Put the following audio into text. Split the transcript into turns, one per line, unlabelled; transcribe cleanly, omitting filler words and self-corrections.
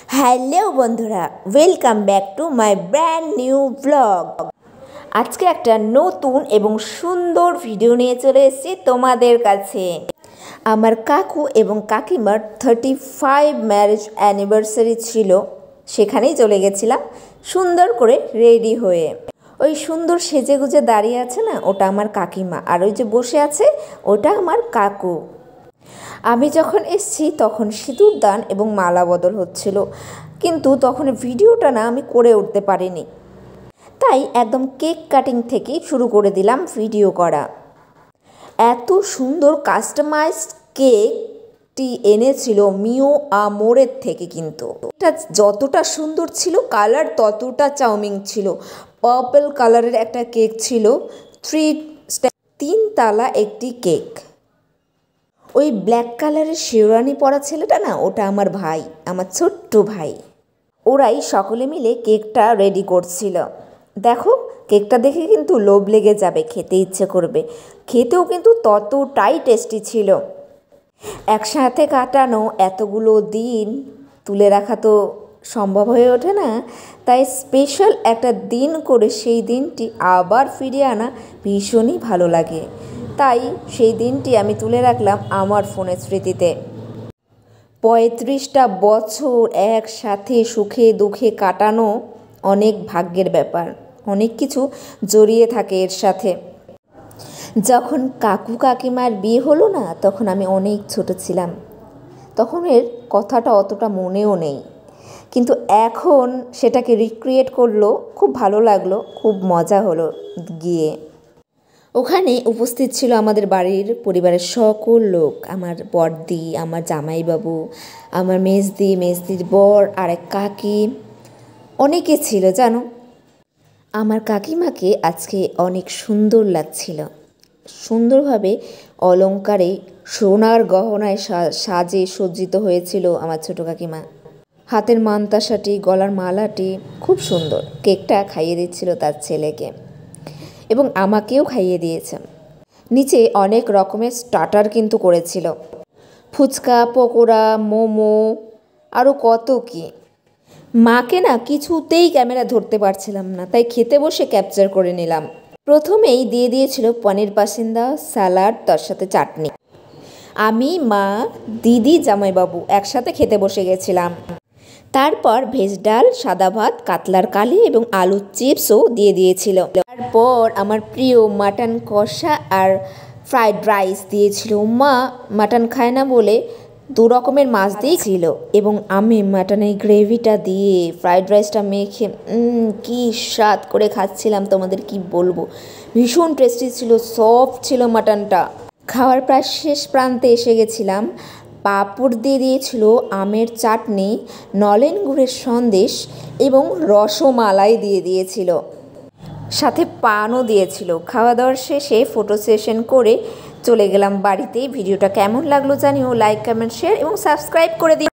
Hello বন্ধুরা, welcome back to my brand new blog. আজকে একটা নতুন এবং সুন্দর ভিডিও নিয়ে চলে এসেছি তোমাদের কাছে। আমার কাকু এবং কাকিমার 35 ম্যারেজ অ্যানিভার্সারি ছিল, সেখানেই চলে গেছিলাম সুন্দর করে রেডি হয়ে। ওই সুন্দর সেজেগুজে দাঁড়িয়ে আছে না, ওটা আমার কাকিমা, আর ওই যে বসে আছে ওটা আমার কাকু। আমি যখন এসেছি তখন সিঁদুর দান এবং মালা বদল হচ্ছিল, কিন্তু তখন ভিডিওটা না আমি করে উঠতে পারিনি, তাই একদম কেক কাটিং থেকেই শুরু করে দিলাম ভিডিও করা। এত সুন্দর কাস্টমাইজড কেকটি এনেছিল মিও আমোরের থেকে, কিন্তু এটা যতটা সুন্দর ছিল কালার ততটা চাউমিন ছিল। পার্পল কালারের একটা কেক ছিল, 3 তালা একটি কেক। ওই ব্ল্যাক কালারের শেরওয়ানি পরা ছেলেটা না, ওটা আমার ভাই, আমার ছোট্ট ভাই। ওরাই সকলে মিলে কেকটা রেডি করছিল। দেখো, কেকটা দেখে কিন্তু লোভ লেগে যাবে, খেতে ইচ্ছে করবে। খেতেও কিন্তু ততটাই টেস্টি ছিল। একসাথে কাটানো এতগুলো দিন তুলে রাখা তো সম্ভব হয়ে ওঠে না, তাই স্পেশাল একটা দিন করে সেই দিনটি আবার ফিরিয়ে আনা ভীষণই ভালো লাগে। তাই সেই দিনটি আমি তুলে রাখলাম আমার ফোনের স্মৃতিতে। 35টা বছর একসাথে সুখে দুঃখে কাটানো অনেক ভাগ্যের ব্যাপার, অনেক কিছু জড়িয়ে থাকে এর সাথে। যখন কাকু কাকিমার বিয়ে হলো না, তখন আমি অনেক ছোট ছিলাম, তখন এর কথাটা অতটা মনেও নেই, কিন্তু এখন সেটাকে রিক্রিয়েট করলো, খুব ভালো লাগলো, খুব মজা হলো গিয়ে। ওখানে উপস্থিত ছিল আমাদের বাড়ির পরিবারের সকল লোক, আমার বড়দি, আমার জামাইবাবু, আমার মেজদি, মেজদির বর, আর এক কাকি, অনেকে ছিল জানো। আমার কাকিমাকে আজকে অনেক সুন্দর লাগছিল, সুন্দরভাবে অলংকারে সোনার গহনায় সাজে সজ্জিত হয়েছিল আমার ছোট কাকিমা। হাতের মানতাসাটি, গলার মালাটি খুব সুন্দর। কেকটা খাইয়ে দিচ্ছিল তার ছেলেকে এবং আমাকেও খাইয়ে দিয়েছে। নিচে অনেক রকমের স্টার্টার কিন্তু করেছিল, ফুচকা, পকোড়া, মোমো, আরও কত কি। মাকে না কিছুতেই ক্যামেরা ধরতে পারছিলাম না, তাই খেতে বসে ক্যাপচার করে নিলাম। প্রথমেই দিয়ে দিয়েছিল পনির পাসিন্দা, স্যালাড, তার সাথে চাটনি। আমি, মা, দিদি, জামাইবাবু একসাথে খেতে বসে গেছিলাম। তারপর ভেজ ডাল, সাদা ভাত, কাতলার কালি এবং আলুর চিপসও দিয়ে দিয়েছিল। তারপর আমার প্রিয় মাটন কষা আর ফ্রাইড রাইস দিয়েছিল। মা মাটন খায় না বলে 2 রকমের মাছ দিয়েছিল, এবং আমি মাটনের গ্রেভিটা দিয়ে ফ্রাইড রাইসটা মেখে কি স্বাদ করে খাচ্ছিলাম, তোমাদের কি বলবো। ভীষণ টেস্টি ছিল, সফট ছিল মাটনটা। খাওয়ার প্রায় শেষ প্রান্তে এসে গেছিলাম। পাঁপড় দিয়ে দিয়েছিল, আমের চাটনি, নলেন গুড়ের সন্দেশ এবং রসমালাই দিয়ে দিয়েছিল, সাথে পানও দিয়েছিল। খাওয়া দাওয়ার শেষে ফটো সেশন করে চলে গেলাম বাড়িতে। ভিডিওটা কেমন লাগলো জানিও, লাইক, কমেন্ট, শেয়ার এবং সাবস্ক্রাইব করে দিও।